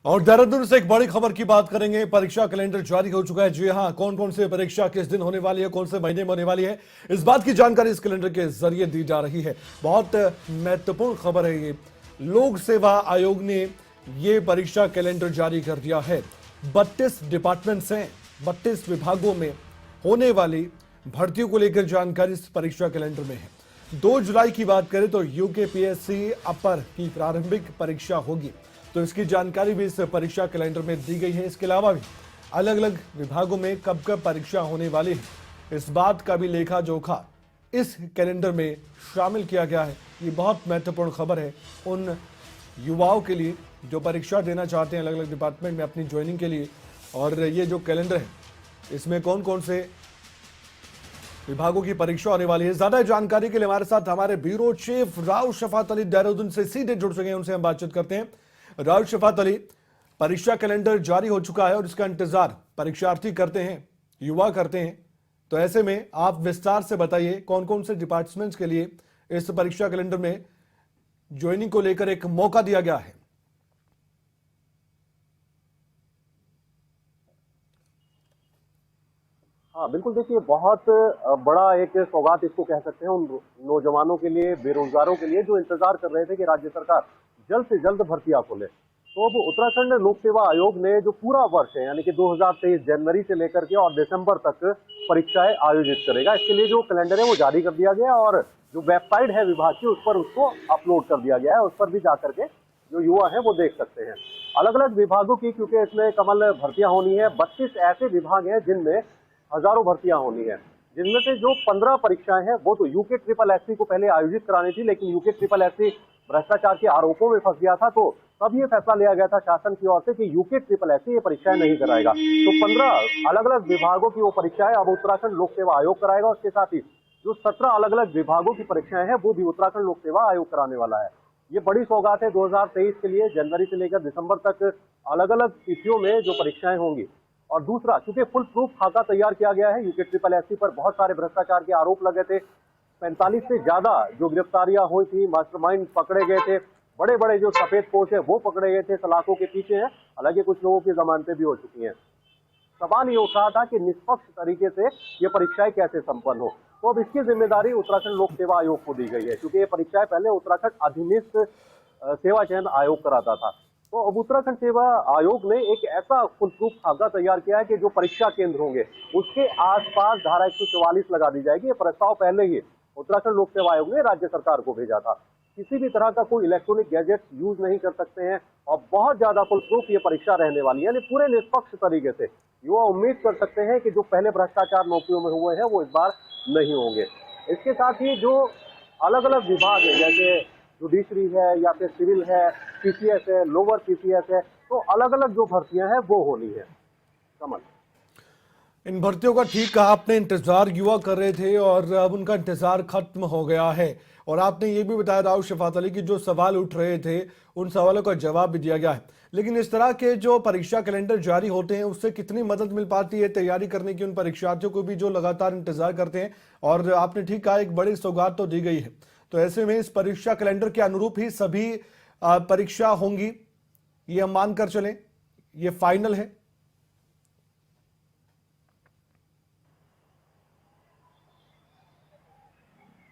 और देहरादून से एक बड़ी खबर की बात करेंगे। परीक्षा कैलेंडर जारी हो चुका है। जी हां, कौन कौन से परीक्षा किस दिन होने वाली है, कौन से महीने में होने वाली है, इस बात की जानकारी इस कैलेंडर के जरिए दी जा रही है। बहुत महत्वपूर्ण खबर है ये। लोक सेवा आयोग ने ये परीक्षा कैलेंडर जारी कर दिया है। 32 डिपार्टमेंट्स हैं, 32 विभागों में होने वाली भर्तियों को लेकर जानकारी इस परीक्षा कैलेंडर में है। 2 जुलाई की बात करें तो यूकेपीएससी अपर की प्रारंभिक परीक्षा होगी, तो इसकी जानकारी भी इस परीक्षा कैलेंडर में दी गई है। इसके अलावा भी अलग अलग विभागों में कब कब परीक्षा होने वाली है, इस बात का भी लेखा जोखा इस कैलेंडर में शामिल किया गया है। ये बहुत महत्वपूर्ण खबर है उन युवाओं के लिए जो परीक्षा देना चाहते हैं अलग अलग डिपार्टमेंट में अपनी ज्वाइनिंग के लिए। और ये जो कैलेंडर है इसमें कौन कौन से विभागों की परीक्षा होने वाली है, ज्यादा जानकारी के लिए हमारे साथ हमारे ब्यूरो चीफ राव शफात अली देहरादून से सीधे जुड़ सके हैं, उनसे हम बातचीत करते हैं। राव शफात अली, परीक्षा कैलेंडर जारी हो चुका है और इसका इंतजार परीक्षार्थी करते हैं, युवा करते हैं, तो ऐसे में आप विस्तार से बताइए कौन कौन से डिपार्टमेंट्स के लिए इस परीक्षा कैलेंडर में ज्वाइनिंग को लेकर एक मौका दिया गया है। हाँ बिल्कुल, देखिए बहुत बड़ा एक सौगात इसको कह सकते हैं उन नौजवानों के लिए, बेरोजगारों के लिए जो इंतजार कर रहे थे कि राज्य सरकार जल्द से जल्द भर्तियां खोले। तो अब उत्तराखंड लोक सेवा आयोग ने जो पूरा वर्ष है यानी कि 2023 जनवरी से लेकर के और दिसंबर तक परीक्षाएं आयोजित करेगा। इसके लिए जो कैलेंडर है वो जारी कर दिया गया और जो वेबसाइट है विभाग की उस पर उसको अपलोड कर दिया गया है। उस पर भी जाकर के जो युवा है वो देख सकते हैं अलग अलग विभागों की, क्योंकि इसमें कमल भर्तियां होनी है। 32 ऐसे विभाग हैं जिनमें हजारों भर्तियां होनी है, जिनमें से जो 15 परीक्षाएं हैं वो तो यूके ट्रिपल एससी को पहले आयोजित करानी थी, लेकिन यूके ट्रिपल एससी भ्रष्टाचार के आरोपों में फंस गया था। तो तब ये फैसला लिया गया था शासन की ओर से कि यूके ट्रिपल एससी ये परीक्षाएं नहीं कराएगा। तो 15 अलग अलग विभागों की वो परीक्षाएं अब उत्तराखंड लोक सेवा आयोग कराएगा। उसके साथ ही जो 17 अलग अलग विभागों की परीक्षाएं हैं वो भी उत्तराखंड लोक सेवा आयोग कराने वाला है। ये बड़ी सौगात है 2023 के लिए। जनवरी से लेकर दिसंबर तक अलग अलग तिथियों में जो परीक्षाएं होंगी। और दूसरा, क्योंकि फुल प्रूफ खाका तैयार किया गया है, यूके ट्रिपल एससी पर बहुत सारे भ्रष्टाचार के आरोप लगे थे। 45 से ज्यादा जो गिरफ्तारियां हुई थी, मास्टरमाइंड पकड़े गए थे, बड़े बड़े जो सफेद पोश है वो पकड़े गए थे, सलाखों के पीछे हैं। हालांकि कुछ लोगों की जमानतें भी हो चुकी हैं। सवाल ये उठ रहा था कि निष्पक्ष तरीके से ये परीक्षाएं कैसे संपन्न हो। तो अब इसकी जिम्मेदारी उत्तराखंड लोक सेवा आयोग को दी गई है, क्योंकि ये परीक्षाएं पहले उत्तराखंड अधीनस्थ सेवा चयन आयोग कराता था। तो अब उत्तराखंड सेवा आयोग ने एक ऐसा फुल प्रूफ खाका तैयार किया है कि जो परीक्षा केंद्र होंगे उसके आसपास धारा 144 लगा दी जाएगी। ये प्रस्ताव पहले ही उत्तराखंड लोक सेवा आयोग ने राज्य सरकार को भेजा था। किसी भी तरह का कोई इलेक्ट्रॉनिक गैजेट यूज नहीं कर सकते हैं और बहुत ज्यादा फुल प्रूफ ये परीक्षा रहने वाली है, यानी पूरे निष्पक्ष तरीके से युवा उम्मीद कर सकते हैं कि जो पहले भ्रष्टाचार नौकरियों में हुए हैं वो इस बार नहीं होंगे। इसके साथ ही जो अलग अलग विभाग है, जैसे जुडिशरी है या फिर सिविल है, पीसीएस है, लोअर पीसीएस है, तो अलग अलग जो भर्तियां हैं वो होनी है। कमल, इन भर्तियों का ठीक कहा आपने, इंतजार युवा कर रहे थे और अब उनका इंतजार खत्म हो गया है। और आपने ये भी बताया राव शफात अली की जो सवाल उठ रहे थे उन सवालों का जवाब भी दिया गया है। लेकिन इस तरह के जो परीक्षा कैलेंडर जारी होते हैं उससे कितनी मदद मिल पाती है तैयारी करने की उन परीक्षार्थियों को भी जो लगातार इंतजार करते हैं। और आपने ठीक कहा, एक बड़ी सौगात तो दी गई है। तो ऐसे में इस परीक्षा कैलेंडर के अनुरूप ही सभी परीक्षा होंगी, ये हम मानकर चलें, ये फाइनल है।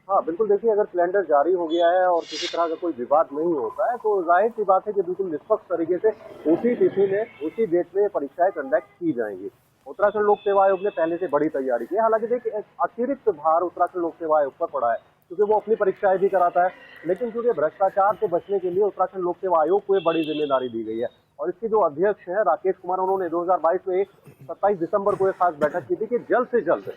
हाँ बिल्कुल, देखिए अगर कैलेंडर जारी हो गया है और किसी तरह का कोई विवाद नहीं होता है तो जाहिर सी बात है कि बिल्कुल निष्पक्ष तरीके से उसी तिथि में, उसी डेट में परीक्षाएं कंडक्ट की जाएंगी। उत्तराखंड लोक सेवा आयोग ने पहले से बड़ी तैयारी की है। हालांकि देखिए अतिरिक्त भार उत्तराखंड लोक सेवा आयोग पर पड़ा है, क्योंकि वो अपनी परीक्षाएं भी कराता है। लेकिन क्योंकि भ्रष्टाचार से बचने के लिए उत्तराखंड लोक सेवा आयोग को ये बड़ी जिम्मेदारी दी गई है। और इसके जो अध्यक्ष हैं राकेश कुमार, उन्होंने 2022 में 27 दिसंबर को एक खास बैठक की थी कि जल्द से जल्द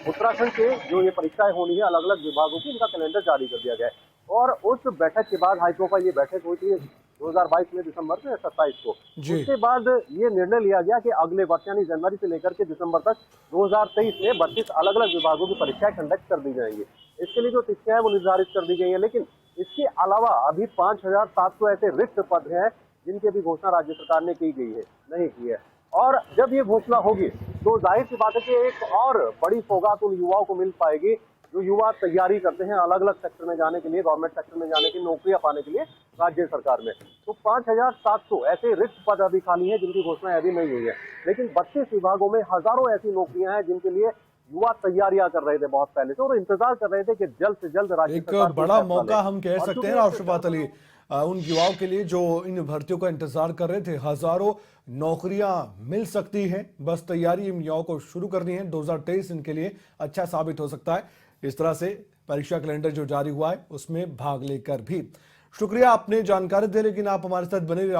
उत्तराखंड के जो ये परीक्षाएं होनी है अलग अलग विभागों की, इनका कैलेंडर जारी कर दिया गया है। और उस बैठक के बाद हाई प्रोफाइल ये बैठक हुई थी 2022 में दिसंबर में 27 को। उसके बाद ये निर्णय लिया गया कि अगले वर्ष यानी जनवरी से लेकर के दिसंबर तक 2023 में 32 अलग अलग विभागों की परीक्षाएं कंडक्ट कर दी जाएंगी। इसके लिए जो तिथियां हैं वो निर्धारित कर दी गई है। लेकिन इसके अलावा अभी 5700 ऐसे रिक्त पद हैं जिनकी भी घोषणा राज्य सरकार ने की गई है, नहीं की है। और जब ये घोषणा होगी तो जाहिर सी बात है कि एक और बड़ी सौगात उन युवाओं को मिल पाएगी जो युवा तैयारी करते हैं अलग अलग सेक्टर में जाने के लिए, गवर्नमेंट सेक्टर में जाने की, नौकरियां पाने के लिए राज्य सरकार में। तो 5,700 ऐसे रिक्त पद अभी खाली हैं जिनकी घोषणा अभी नहीं हुई है, लेकिन 32 विभागों में हजारों ऐसी नौकरियां हैं जिनके लिए युवा तैयारियां कर रहे थे बहुत पहले से और इंतजार कर रहे थे कि जल्द से जल्द राज्य एक सरकार कोई बड़ा फैसला मौका ले। हम कह और सकते चूंकि हैं राष्ट्रपात अली उन युवाओं के लिए जो इन भर्तियों का इंतजार कर रहे थे। हजारों नौकरियां मिल सकती हैं, बस तैयारी इन युवाओं को शुरू करनी है। 2023 इनके लिए अच्छा साबित हो सकता है। इस तरह से परीक्षा कैलेंडर जो जारी हुआ है उसमें भाग लेकर भी। शुक्रिया आपने जानकारी दी, लेकिन आप हमारे साथ बने रहिए।